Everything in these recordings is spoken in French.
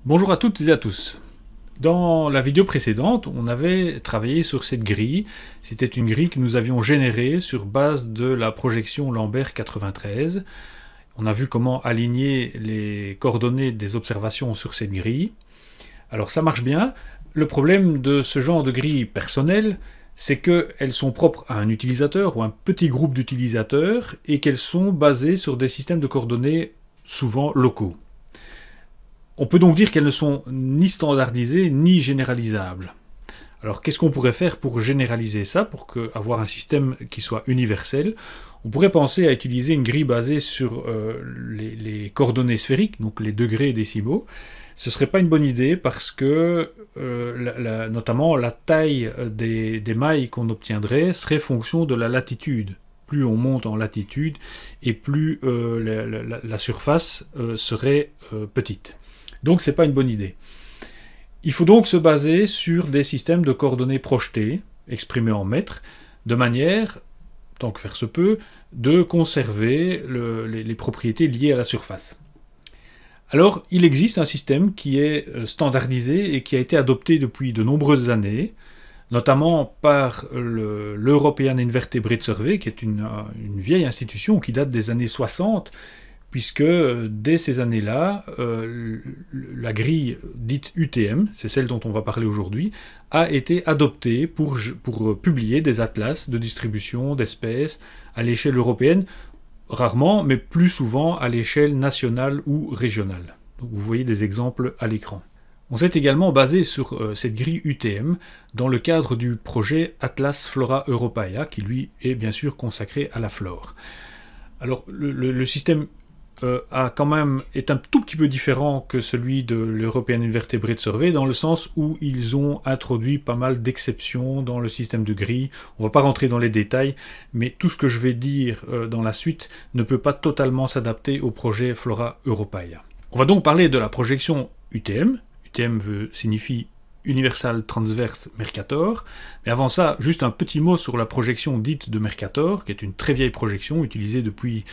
Bonjour à toutes et à tous. Dans la vidéo précédente, on avait travaillé sur cette grille. C'était une grille que nous avions générée sur base de la projection Lambert 93. On a vu comment aligner les coordonnées des observations sur cette grille. Alors ça marche bien. Le problème de ce genre de grille personnelle, c'est qu'elles sont propres à un utilisateur ou un petit groupe d'utilisateurs et qu'elles sont basées sur des systèmes de coordonnées souvent locaux. On peut donc dire qu'elles ne sont ni standardisées ni généralisables. Alors qu'est-ce qu'on pourrait faire pour généraliser ça, pour avoir un système qui soit universel? On pourrait penser à utiliser une grille basée sur les coordonnées sphériques, donc les degrés décimaux. Ce ne serait pas une bonne idée parce que notamment la taille des mailles qu'on obtiendrait serait fonction de la latitude. Plus on monte en latitude et plus la surface serait petite. Donc ce n'est pas une bonne idée. Il faut donc se baser sur des systèmes de coordonnées projetées, exprimés en mètres, de manière, tant que faire se peut, de conserver les propriétés liées à la surface. Alors, il existe un système qui est standardisé et qui a été adopté depuis de nombreuses années, notamment par l'European Invertebrate Survey, qui est une vieille institution qui date des années 60, puisque dès ces années-là, la grille dite UTM, c'est celle dont on va parler aujourd'hui, a été adoptée pour publier des atlas de distribution d'espèces à l'échelle européenne, rarement, mais plus souvent à l'échelle nationale ou régionale. Donc vous voyez des exemples à l'écran. On s'est également basé sur cette grille UTM dans le cadre du projet Atlas Flora Europaea, qui lui est bien sûr consacré à la flore. Alors le système est un tout petit peu différent que celui de l'European Invertebrate Survey, dans le sens où ils ont introduit pas mal d'exceptions dans le système de grille. On ne va pas rentrer dans les détails, mais tout ce que je vais dire dans la suite ne peut pas totalement s'adapter au projet Flora Europaea. On va donc parler de la projection UTM. UTM signifie Universal Transverse Mercator. Mais avant ça, juste un petit mot sur la projection dite de Mercator, qui est une très vieille projection utilisée depuis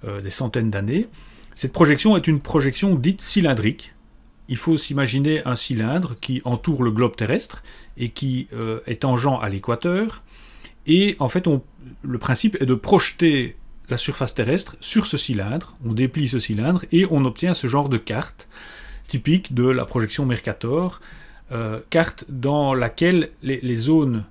des centaines d'années. Cette projection est une projection dite cylindrique. Il faut s'imaginer un cylindre qui entoure le globe terrestre et qui est tangent à l'équateur. Et en fait, le principe est de projeter la surface terrestre sur ce cylindre. On déplie ce cylindre et on obtient ce genre de carte typique de la projection Mercator. Carte dans laquelle les zones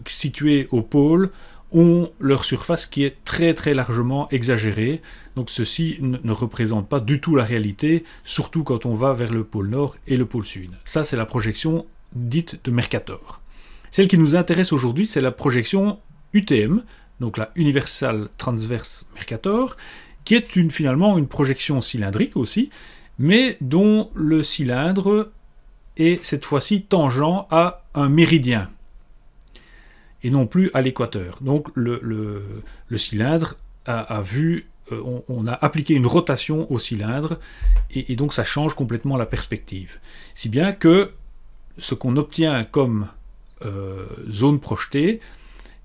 situées au pôle ont leur surface qui est très très largement exagérée. Donc ceci ne représente pas du tout la réalité, surtout quand on va vers le pôle nord et le pôle sud. Ça, c'est la projection dite de Mercator. Celle qui nous intéresse aujourd'hui, c'est la projection UTM, donc la Universal Transverse Mercator, qui est finalement une projection cylindrique aussi, mais dont le cylindre est cette fois-ci tangent à un méridien et non plus à l'équateur. Donc le cylindre on a appliqué une rotation au cylindre et donc ça change complètement la perspective. Si bien que ce qu'on obtient comme zone projetée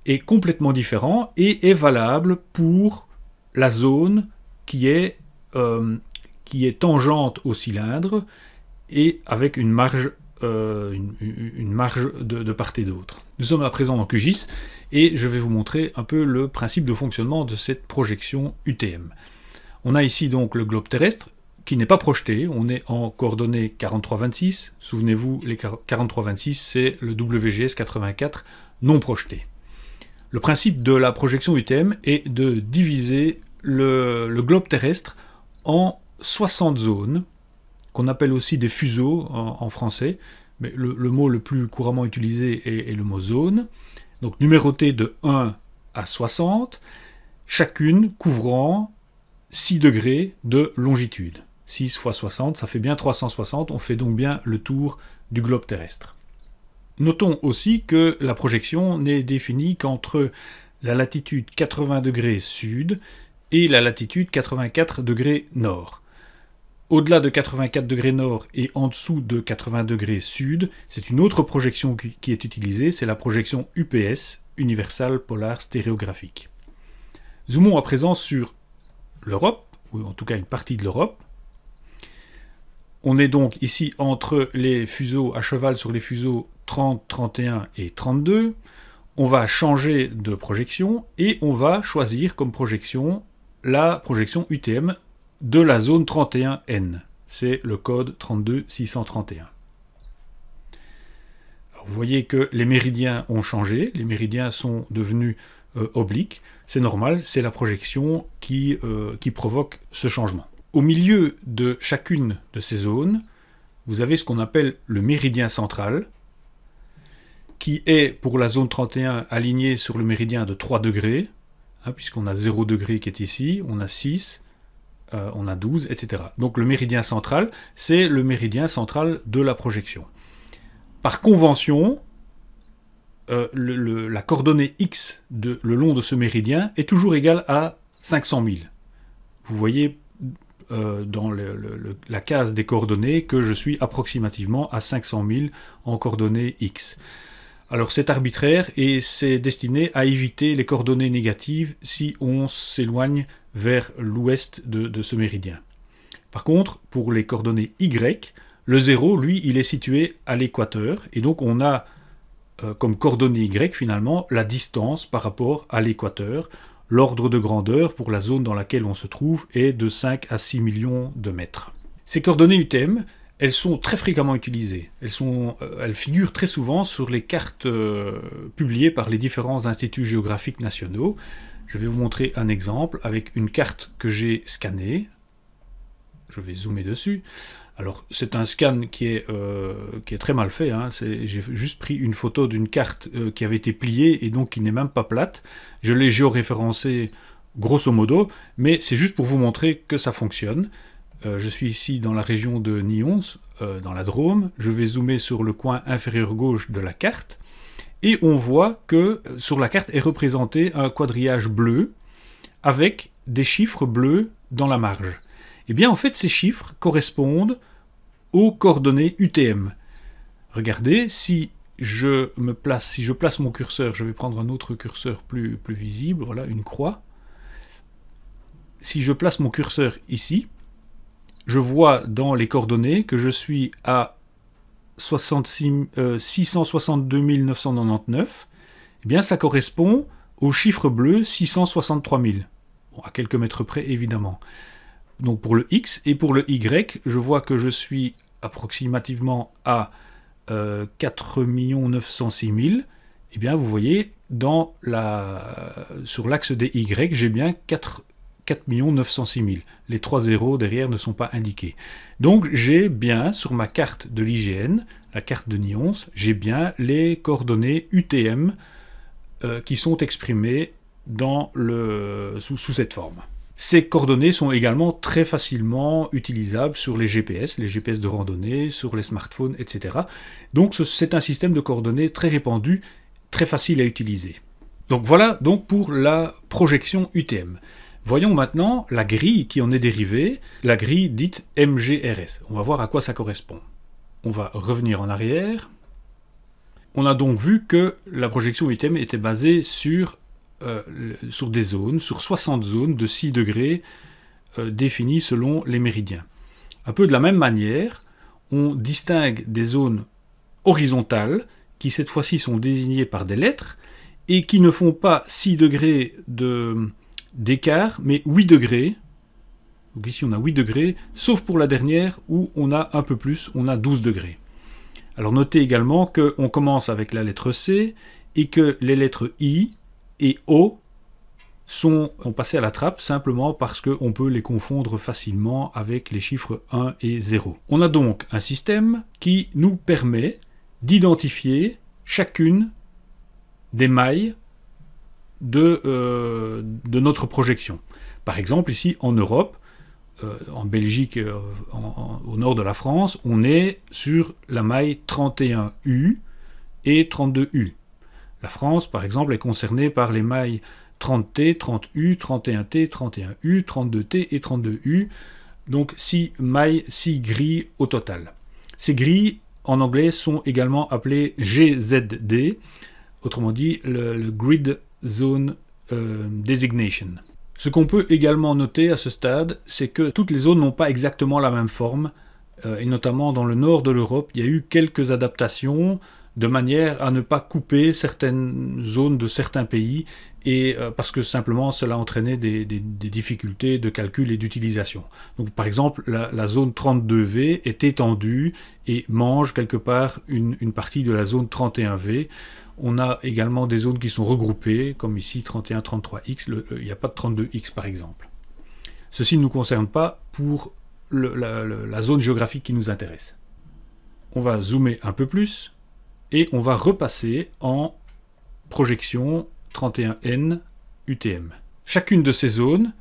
est complètement différent et est valable pour la zone qui est tangente au cylindre et avec une marge de part et d'autre. Nous sommes à présent en QGIS et je vais vous montrer un peu le principe de fonctionnement de cette projection UTM. On a ici donc le globe terrestre qui n'est pas projeté, on est en coordonnées 43-26, souvenez-vous, les 43-26 c'est le WGS 84 non projeté. Le principe de la projection UTM est de diviser le globe terrestre en 60 zones, qu'on appelle aussi des fuseaux en français, mais le mot le plus couramment utilisé est le mot zone, donc numéroté de 1 à 60, chacune couvrant 6 degrés de longitude. 6 fois 60, ça fait bien 360, on fait donc bien le tour du globe terrestre. Notons aussi que la projection n'est définie qu'entre la latitude 80 degrés sud et la latitude 84 degrés nord. Au-delà de 84 degrés nord et en dessous de 80 degrés sud, c'est une autre projection qui est utilisée, c'est la projection UPS, Universal Polar Stéréographique. Zoomons à présent sur l'Europe, ou en tout cas une partie de l'Europe. On est donc ici entre les fuseaux, à cheval sur les fuseaux 30, 31 et 32. On va changer de projection et on va choisir comme projection la projection UTM de la zone 31N. C'est le code 32631. Vous voyez que les méridiens ont changé, les méridiens sont devenus obliques. C'est normal, c'est la projection qui provoque ce changement. Au milieu de chacune de ces zones, vous avez ce qu'on appelle le méridien central, qui est pour la zone 31 aligné sur le méridien de 3 degrés, hein, puisqu'on a 0 degré qui est ici, on a 6, on a 12, etc. Donc le méridien central, c'est le méridien central de la projection. Par convention, la coordonnée x le long de ce méridien est toujours égale à 500 000. Vous voyez dans la case des coordonnées que je suis approximativement à 500 000 en coordonnées x. Alors c'est arbitraire et c'est destiné à éviter les coordonnées négatives si on s'éloigne vers l'ouest de ce méridien. Par contre, pour les coordonnées y, le 0, lui, il est situé à l'équateur, et donc on a comme coordonnée y, finalement, la distance par rapport à l'équateur. L'ordre de grandeur pour la zone dans laquelle on se trouve est de 5 à 6 millions de mètres. Ces coordonnées UTM, elles sont très fréquemment utilisées. Elles figurent très souvent sur les cartes publiées par les différents instituts géographiques nationaux. Je vais vous montrer un exemple avec une carte que j'ai scannée. Je vais zoomer dessus. Alors, c'est un scan qui est très mal fait. Hein. J'ai juste pris une photo d'une carte qui avait été pliée et donc qui n'est même pas plate. Je l'ai géoréférencée grosso modo, mais c'est juste pour vous montrer que ça fonctionne. Je suis ici dans la région de Nyons, dans la Drôme. Je vais zoomer sur le coin inférieur gauche de la carte. Et on voit que sur la carte est représenté un quadrillage bleu avec des chiffres bleus dans la marge. Eh bien, en fait, ces chiffres correspondent aux coordonnées UTM. Regardez, si je place mon curseur, je vais prendre un autre curseur plus visible, voilà, une croix. Si je place mon curseur ici, je vois dans les coordonnées que je suis à 662 999. Eh bien, ça correspond au chiffre bleu 663 000. Bon, à quelques mètres près, évidemment. Donc pour le X et pour le Y, je vois que je suis approximativement à 4 906 000. Eh bien, vous voyez, sur l'axe des Y, j'ai bien 4 906 000. Les 3 zéros derrière ne sont pas indiqués. Donc j'ai bien, sur ma carte de l'IGN, la carte de Nyons, j'ai bien les coordonnées UTM qui sont exprimées sous cette forme. Ces coordonnées sont également très facilement utilisables sur les GPS de randonnée, sur les smartphones, etc. Donc c'est un système de coordonnées très répandu, très facile à utiliser. Donc voilà donc pour la projection UTM. Voyons maintenant la grille qui en est dérivée, la grille dite MGRS. On va voir à quoi ça correspond. On va revenir en arrière. On a donc vu que la projection UTM était basée sur des zones, sur 60 zones de 6 degrés définies selon les méridiens. Un peu de la même manière, on distingue des zones horizontales qui cette fois-ci sont désignées par des lettres et qui ne font pas 6 degrés d'écart, mais 8 degrés. Donc ici on a 8 degrés, sauf pour la dernière où on a un peu plus, on a 12 degrés. Alors notez également qu'on commence avec la lettre C et que les lettres I et O sont passés à la trappe simplement parce qu'on peut les confondre facilement avec les chiffres 1 et 0. On a donc un système qui nous permet d'identifier chacune des mailles de notre projection. Par exemple, ici en Europe, en Belgique, au nord de la France, on est sur la maille 31U et 32U. La France, par exemple, est concernée par les mailles 30T, 30U, 31T, 31U, 32T et 32U. Donc 6 mailles, 6 grilles au total. Ces grilles, en anglais, sont également appelées GZD, autrement dit le Grid Zone Designation. Ce qu'on peut également noter à ce stade, c'est que toutes les zones n'ont pas exactement la même forme et notamment dans le nord de l'Europe, il y a eu quelques adaptations de manière à ne pas couper certaines zones de certains pays, et parce que simplement cela entraînait des difficultés de calcul et d'utilisation. Donc par exemple, la zone 32V est étendue et mange quelque part une partie de la zone 31V. On a également des zones qui sont regroupées, comme ici 31, 33X, il n'y a pas de 32X par exemple. Ceci ne nous concerne pas pour la zone géographique qui nous intéresse. On va zoomer un peu plus, et on va repasser en projection 31N UTM. Chacune de ces zones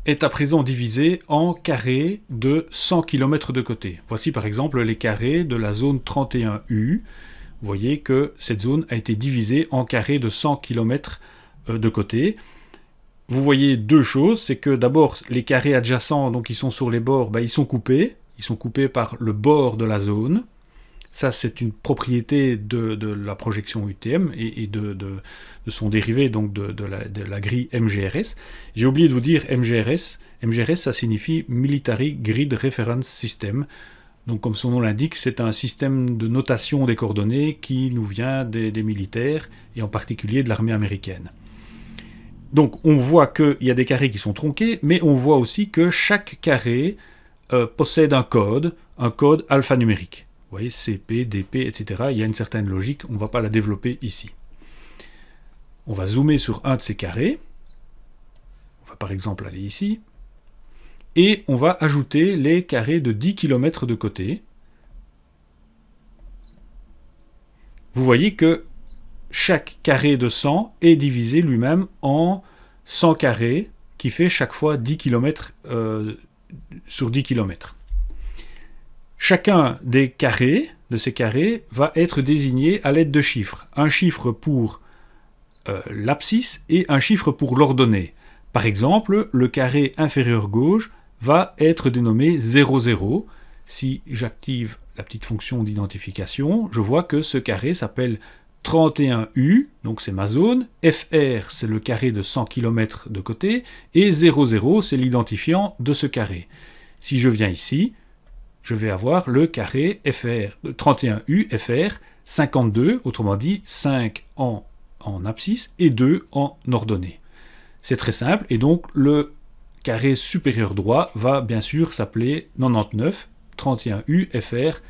est à présent divisée en carrés de 100 km de côté. Voici par exemple les carrés de la zone 31U. Vous voyez que cette zone a été divisée en carrés de 100 km de côté. Vous voyez deux choses, c'est que d'abord les carrés adjacents, donc qui sont sur les bords, ils sont coupés par le bord de la zone. Ça, c'est une propriété de la projection UTM et de son dérivé, donc de la grille MGRS. J'ai oublié de vous dire MGRS. MGRS, ça signifie Military Grid Reference System. Donc, comme son nom l'indique, c'est un système de notation des coordonnées qui nous vient des militaires, et en particulier de l'armée américaine. Donc, on voit qu'il y a des carrés qui sont tronqués, mais on voit aussi que chaque carré possède un code alphanumérique. Vous voyez, CP, DP, etc. Il y a une certaine logique, on ne va pas la développer ici. On va zoomer sur un de ces carrés. On va par exemple aller ici. Et on va ajouter les carrés de 10 km de côté. Vous voyez que chaque carré de 100 est divisé lui-même en 100 carrés, qui fait chaque fois 10 km sur 10 km. Chacun des carrés, de ces carrés, va être désigné à l'aide de chiffres. Un chiffre pour l'abscisse et un chiffre pour l'ordonnée. Par exemple, le carré inférieur gauche va être dénommé 00. Si j'active la petite fonction d'identification, je vois que ce carré s'appelle 31U, donc c'est ma zone. FR, c'est le carré de 100 km de côté. Et 00, c'est l'identifiant de ce carré. Si je viens ici, je vais avoir le carré FR, 31U, FR, 52, autrement dit 5 en abscisse et 2 en ordonnée. C'est très simple, et donc le carré supérieur droit va bien sûr s'appeler 99, 31U, FR,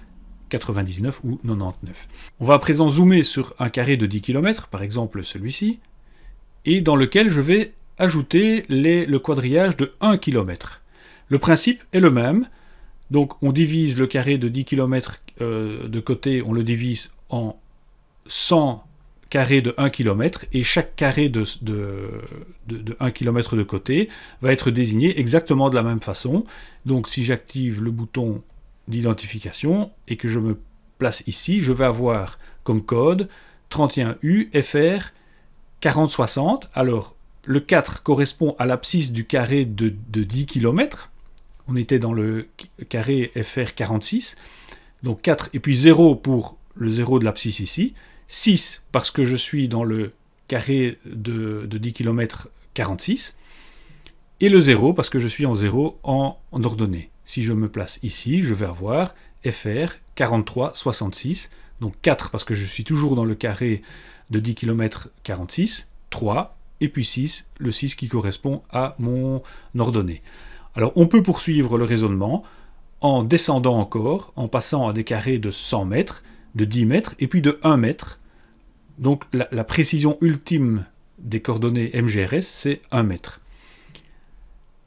99 ou 99. On va à présent zoomer sur un carré de 10 km, par exemple celui-ci, et dans lequel je vais ajouter le quadrillage de 1 km. Le principe est le même. Donc on divise le carré de 10 km de côté, on le divise en 100 carrés de 1 km, et chaque carré de 1 km de côté va être désigné exactement de la même façon. Donc si j'active le bouton d'identification et que je me place ici, je vais avoir comme code 31U FR 4060. Alors le 4 correspond à l'abscisse du carré de 10 km. On était dans le carré FR 46, donc 4, et puis 0 pour le 0 de l'abscisse ici, 6 parce que je suis dans le carré de 10 km 46, et le 0 parce que je suis en 0 en ordonnée. Si je me place ici, je vais avoir FR 43 66, donc 4 parce que je suis toujours dans le carré de 10 km 46, 3, et puis 6, le 6 qui correspond à mon ordonnée. Alors on peut poursuivre le raisonnement en descendant encore, en passant à des carrés de 100 mètres, de 10 mètres et puis de 1 mètre. Donc la précision ultime des coordonnées MGRS, c'est 1 mètre.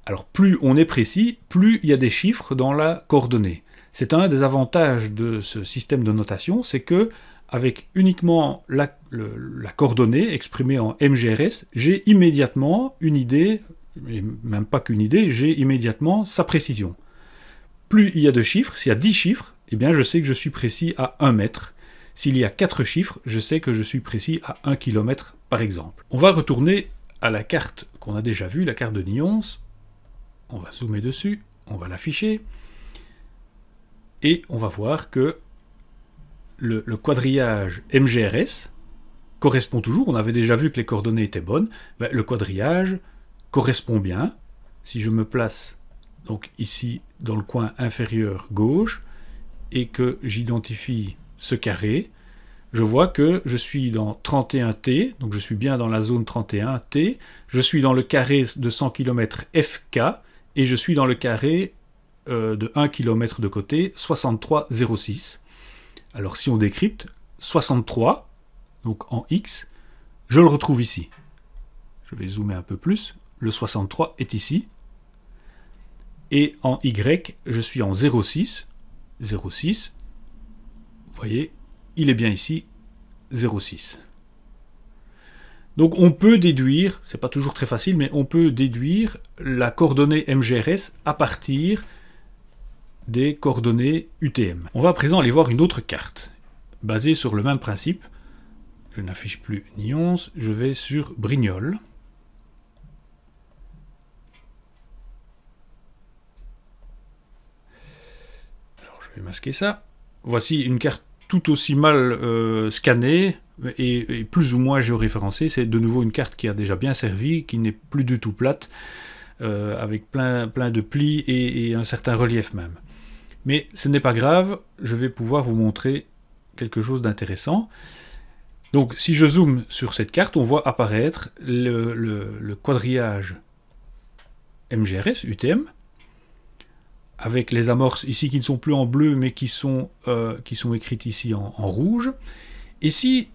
Alors plus on est précis, plus il y a des chiffres dans la coordonnée. C'est un des avantages de ce système de notation, c'est que avec uniquement la coordonnée exprimée en MGRS, j'ai immédiatement une idée, et même pas qu'une idée, j'ai immédiatement sa précision. Plus il y a de chiffres, s'il y a 10 chiffres, eh bien je sais que je suis précis à 1 mètre. S'il y a 4 chiffres, je sais que je suis précis à 1 km par exemple. On va retourner à la carte qu'on a déjà vue, la carte de Nyons. On va zoomer dessus, on va l'afficher, et on va voir que le quadrillage MGRS correspond toujours. On avait déjà vu que les coordonnées étaient bonnes. Le quadrillage correspond bien. Si je me place donc ici dans le coin inférieur gauche, et que j'identifie ce carré, je vois que je suis dans 31T, donc je suis bien dans la zone 31T, je suis dans le carré de 100 km FK, et je suis dans le carré de 1 km de côté, 63,06. Alors si on décrypte, 63, donc en X, je le retrouve ici. Je vais zoomer un peu plus, le 63 est ici. Et en Y, je suis en 0,6, 0,6, vous voyez, il est bien ici, 0,6. Donc on peut déduire, c'est pas toujours très facile, mais on peut déduire la coordonnée MGRS à partir des coordonnées UTM. On va à présent aller voir une autre carte, basée sur le même principe. Je n'affiche plus Nyons, je vais sur Brignoles. Alors je vais masquer ça. Voici une carte tout aussi mal scannée et plus ou moins géoréférencée. C'est de nouveau une carte qui a déjà bien servi, qui n'est plus du tout plate, avec plein de plis et un certain relief même. Mais ce n'est pas grave, je vais pouvoir vous montrer quelque chose d'intéressant. Donc si je zoome sur cette carte, on voit apparaître le quadrillage MGRS, UTM, avec les amorces ici qui ne sont plus en bleu mais qui sont écrites ici en rouge. Et si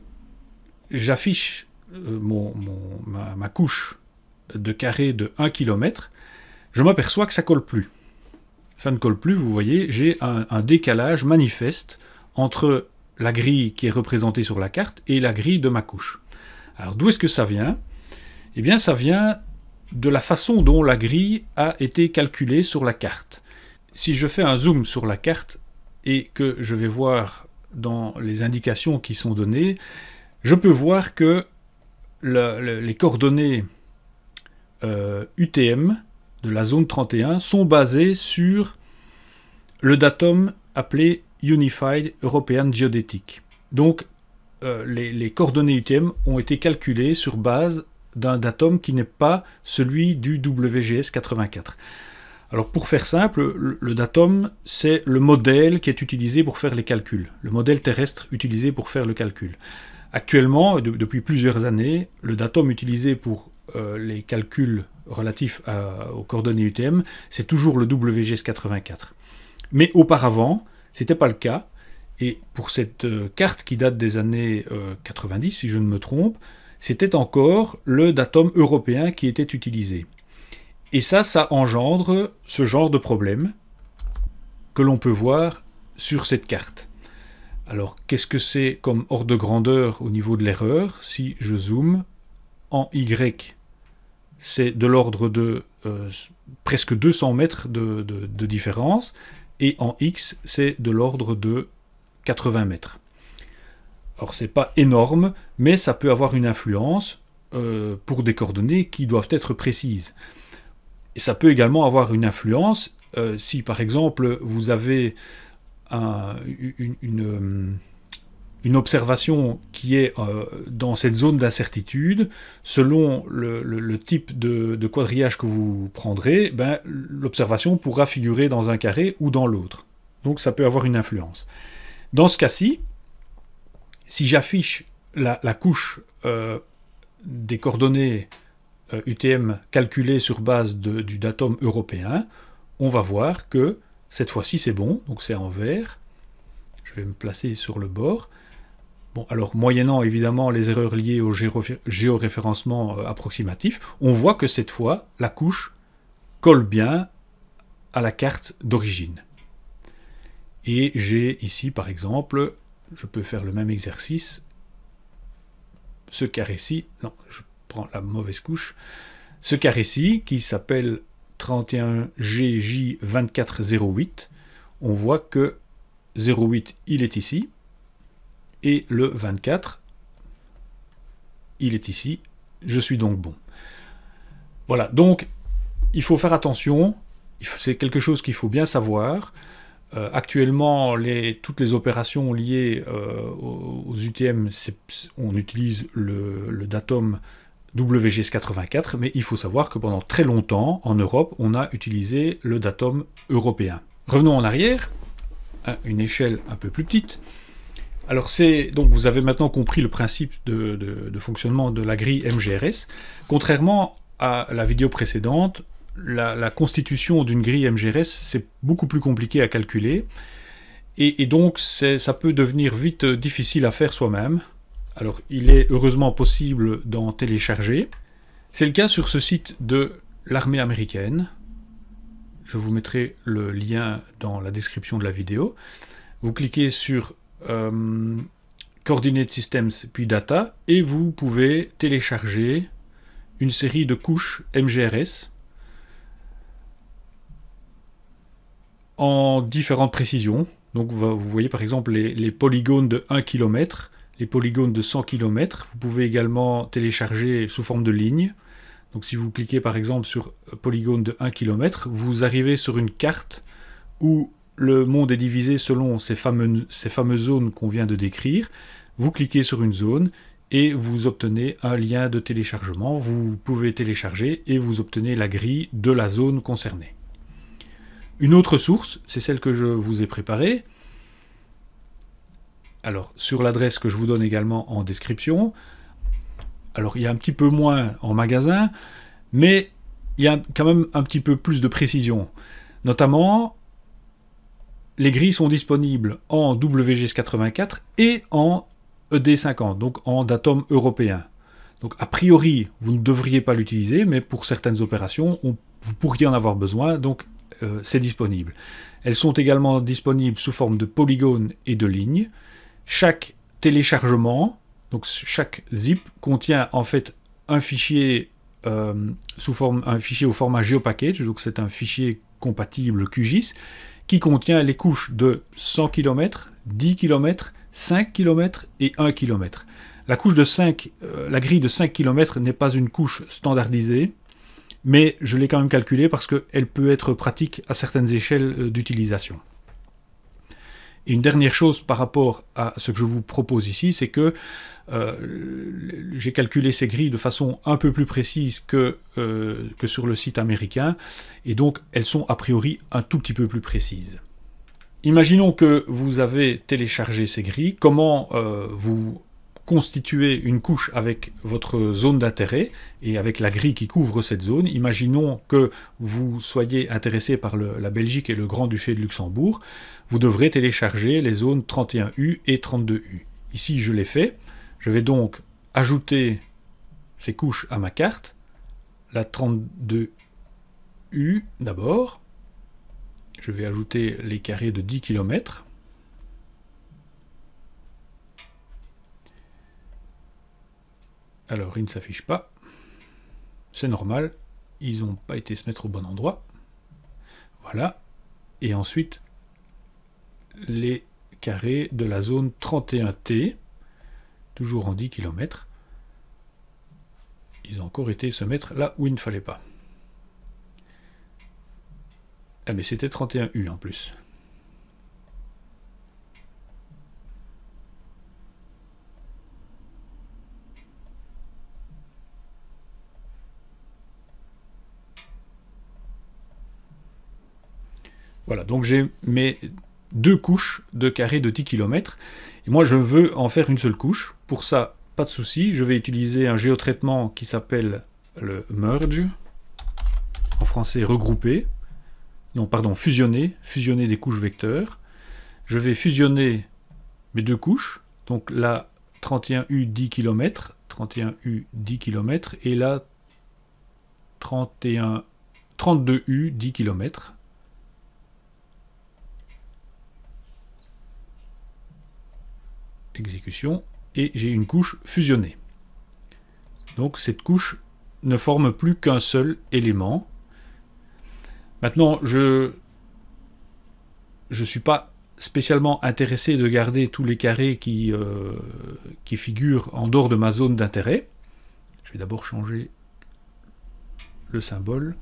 j'affiche ma couche de carré de 1 km, je m'aperçois que ça ne colle plus. Ça ne colle plus, vous voyez, j'ai un décalage manifeste entre la grille qui est représentée sur la carte et la grille de ma couche. Alors d'où est-ce que ça vient? Eh bien ça vient de la façon dont la grille a été calculée sur la carte. Si je fais un zoom sur la carte et que je vais voir dans les indications qui sont données, je peux voir que les coordonnées UTM de la zone 31 sont basées sur le datum appelé Unified European Geodetic. Donc les coordonnées UTM ont été calculées sur base d'un datum qui n'est pas celui du WGS 84. Alors pour faire simple, le datum c'est le modèle qui est utilisé pour faire les calculs, le modèle terrestre utilisé pour faire le calcul. Actuellement, depuis plusieurs années, le datum utilisé pour les calculs relatifs aux coordonnées UTM, c'est toujours le WGS 84. Mais auparavant, ce n'était pas le cas, et pour cette carte qui date des années 90, si je ne me trompe, c'était encore le datum européen qui était utilisé. Et ça engendre ce genre de problème que l'on peut voir sur cette carte. Alors, qu'est-ce que c'est comme ordre de grandeur au niveau de l'erreur? Si je zoome, en Y, c'est de l'ordre de presque 200 mètres de différence, et en X, c'est de l'ordre de 80 mètres. Alors, c'est pas énorme, mais ça peut avoir une influence pour des coordonnées qui doivent être précises. Et ça peut également avoir une influence si, par exemple, vous avez une observation qui est dans cette zone d'incertitude, selon le type de quadrillage que vous prendrez, ben, l'observation pourra figurer dans un carré ou dans l'autre. Donc ça peut avoir une influence. Dans ce cas-ci, si j'affiche la couche des coordonnées UTM calculées sur base du datum européen, on va voir que cette fois-ci c'est bon, donc c'est en vert. Je vais me placer sur le bord. Bon, alors moyennant évidemment les erreurs liées au géoréférencement approximatif, on voit que cette fois la couche colle bien à la carte d'origine. Et j'ai ici par exemple, je peux faire le même exercice, ce carré-ci, non, je prends la mauvaise couche, ce carré-ci qui s'appelle 31GJ2408, on voit que 08 il est ici, et le 24 il est ici, je suis donc bon. Voilà, donc il faut faire attention, c'est quelque chose qu'il faut bien savoir. Actuellement, toutes les opérations liées aux UTM, on utilise le datum WGS 84, mais il faut savoir que pendant très longtemps, en Europe, on a utilisé le datum européen. Revenons en arrière. une échelle un peu plus petite. Alors donc vous avez maintenant compris le principe de fonctionnement de la grille MGRS. Contrairement à la vidéo précédente, la constitution d'une grille MGRS, c'est beaucoup plus compliqué à calculer. Et donc ça peut devenir vite difficile à faire soi-même. Alors il est heureusement possible d'en télécharger. C'est le cas sur ce site de l'armée américaine. Je vous mettrai le lien dans la description de la vidéo. Vous cliquez sur Coordinate Systems puis Data et vous pouvez télécharger une série de couches MGRS en différentes précisions. Donc vous voyez par exemple les polygones de 1 km, les polygones de 100 km. Vous pouvez également télécharger sous forme de lignes. Donc si vous cliquez par exemple sur polygone de 1 km, vous arrivez sur une carte où le monde est divisé selon ces fameuses zones qu'on vient de décrire. Vous cliquez sur une zone et vous obtenez un lien de téléchargement. Vous pouvez télécharger et vous obtenez la grille de la zone concernée. Une autre source, c'est celle que je vous ai préparée. Alors, sur l'adresse que je vous donne également en description. Alors, il y a un petit peu moins en magasin, mais il y a quand même un petit peu plus de précision. Notamment, les grilles sont disponibles en WGS84 et en ED50, donc en datum européen. Donc a priori, vous ne devriez pas l'utiliser, mais pour certaines opérations, vous pourriez en avoir besoin, donc c'est disponible. Elles sont également disponibles sous forme de polygones et de lignes. Chaque téléchargement, donc chaque zip, contient en fait un fichier au format GeoPackage, donc c'est un fichier compatible QGIS, qui contient les couches de 100 km, 10 km, 5 km et 1 km. La grille de 5 km n'est pas une couche standardisée, mais je l'ai quand même calculée parce qu'elle peut être pratique à certaines échelles d'utilisation. Et une dernière chose par rapport à ce que je vous propose ici, c'est que j'ai calculé ces grilles de façon un peu plus précise que sur le site américain, et donc elles sont a priori un tout petit peu plus précises. Imaginons que vous avez téléchargé ces grilles. Comment vous constituez une couche avec votre zone d'intérêt et avec la grille qui couvre cette zone? Imaginons que vous soyez intéressé par la Belgique et le Grand-Duché de Luxembourg. Vous devrez télécharger les zones 31U et 32U. Ici, je l'ai fait. Je vais donc ajouter ces couches à ma carte. La 32U d'abord. Je vais ajouter les carrés de 10 km. Alors, il ne s'affiche pas. C'est normal. Ils n'ont pas été se mettre au bon endroit. Voilà. Et ensuite, les carrés de la zone 31T. Toujours en 10 km. Ils ont encore été se mettre là où il ne fallait pas. Ah mais c'était 31U en plus. Voilà, donc j'ai mes deux couches de carrés de 10 km. Et moi, je veux en faire une seule couche. Pour ça, pas de souci. Je vais utiliser un géotraitement qui s'appelle le merge. En français, regrouper. Non, pardon, fusionner. Fusionner des couches vecteurs. Je vais fusionner mes deux couches. Donc la 31U 10 km. 31U 10 km. Et la 32U 10 km. Exécution, et j'ai une couche fusionnée. Donc cette couche ne forme plus qu'un seul élément. Maintenant, je suis pas spécialement intéressé de garder tous les carrés qui figurent en dehors de ma zone d'intérêt. Je vais d'abord changer le symbole.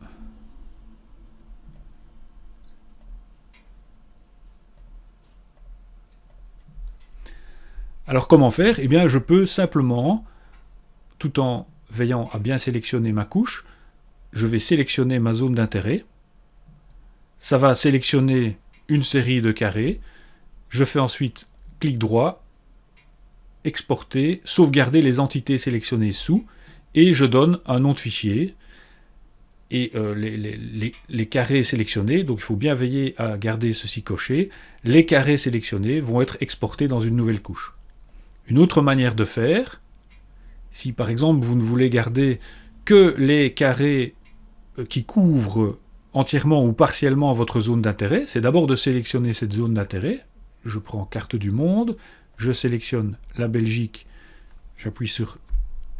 Alors comment faire? Eh bien je peux simplement, tout en veillant à bien sélectionner ma couche, je vais sélectionner ma zone d'intérêt. Ça va sélectionner une série de carrés. Je fais ensuite clic droit, exporter, sauvegarder les entités sélectionnées sous, et je donne un nom de fichier. Et les carrés sélectionnés, donc il faut bien veiller à garder ceci coché, les carrés sélectionnés vont être exportés dans une nouvelle couche. Une autre manière de faire, si par exemple vous ne voulez garder que les carrés qui couvrent entièrement ou partiellement votre zone d'intérêt, c'est d'abord de sélectionner cette zone d'intérêt. Je prends carte du monde, je sélectionne la Belgique, j'appuie sur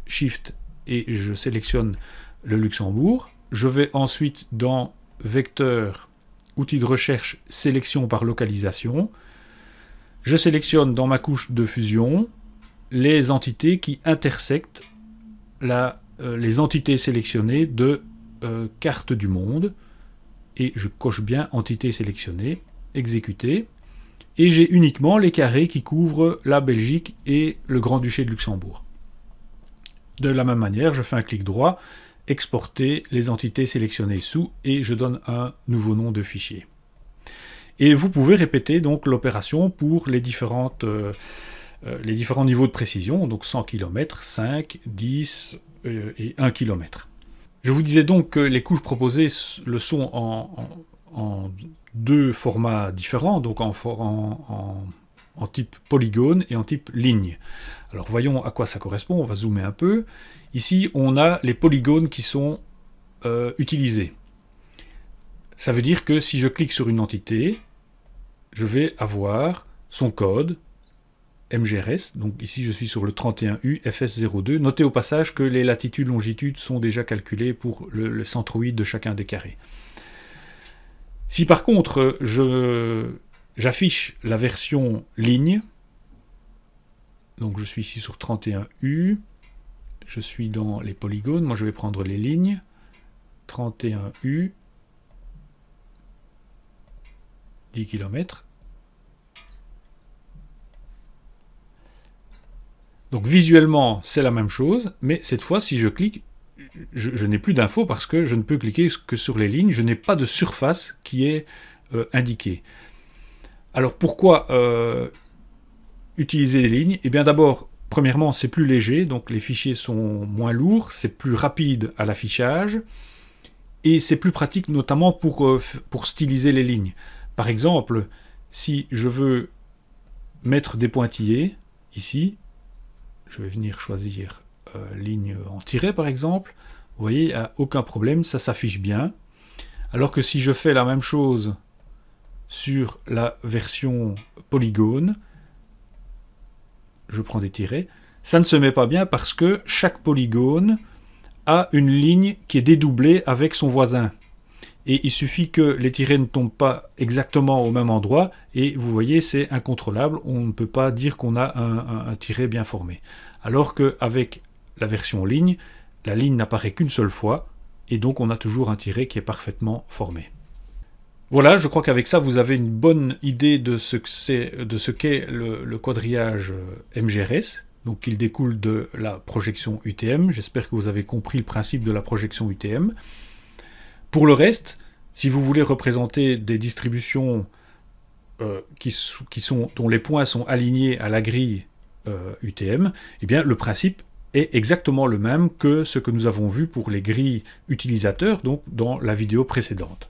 Shift et je sélectionne le Luxembourg. Je vais ensuite dans Vecteur, outils de recherche, sélection par localisation. Je sélectionne dans ma couche de fusion les entités qui intersectent les entités sélectionnées de carte du monde. Et je coche bien entité sélectionnée, exécuter. Et j'ai uniquement les carrés qui couvrent la Belgique et le Grand-Duché de Luxembourg. De la même manière, je fais un clic droit, exporter les entités sélectionnées sous et je donne un nouveau nom de fichier. Et vous pouvez répéter donc l'opération pour les différents niveaux de précision, donc 100 km, 5, 10 et 1 km. Je vous disais donc que les couches proposées le sont en deux formats différents, donc en type polygone et en type ligne. Alors voyons à quoi ça correspond, on va zoomer un peu. Ici, on a les polygones qui sont utilisés. Ça veut dire que si je clique sur une entité, je vais avoir son code MGRS. Donc ici, je suis sur le 31U FS02. Notez au passage que les latitudes, longitudes sont déjà calculées pour le centroïde de chacun des carrés. Si par contre, j'affiche la version ligne, donc je suis ici sur 31U, je suis dans les polygones, moi je vais prendre les lignes, 31U, 10 km. Donc visuellement c'est la même chose, mais cette fois si je clique, je n'ai plus d'infos parce que je ne peux cliquer que sur les lignes, je n'ai pas de surface qui est indiquée. Alors pourquoi utiliser des lignes? Eh bien d'abord, premièrement, c'est plus léger, donc les fichiers sont moins lourds, c'est plus rapide à l'affichage, et c'est plus pratique notamment pour styliser les lignes. Par exemple, si je veux mettre des pointillés, ici, je vais venir choisir ligne en tiret par exemple, vous voyez, il n'y a aucun problème, ça s'affiche bien. Alors que si je fais la même chose sur la version polygone, je prends des tirets, ça ne se met pas bien parce que chaque polygone a une ligne qui est dédoublée avec son voisin. Et il suffit que les tirets ne tombent pas exactement au même endroit, et vous voyez, c'est incontrôlable, on ne peut pas dire qu'on a un tiret bien formé. Alors qu'avec la version ligne, la ligne n'apparaît qu'une seule fois, et donc on a toujours un tiret qui est parfaitement formé. Voilà, je crois qu'avec ça, vous avez une bonne idée de ce qu'est le quadrillage MGRS, donc il découle de la projection UTM. J'espère que vous avez compris le principe de la projection UTM. Pour le reste, si vous voulez représenter des distributions dont les points sont alignés à la grille UTM, eh bien le principe est exactement le même que ce que nous avons vu pour les grilles utilisateurs, donc dans la vidéo précédente.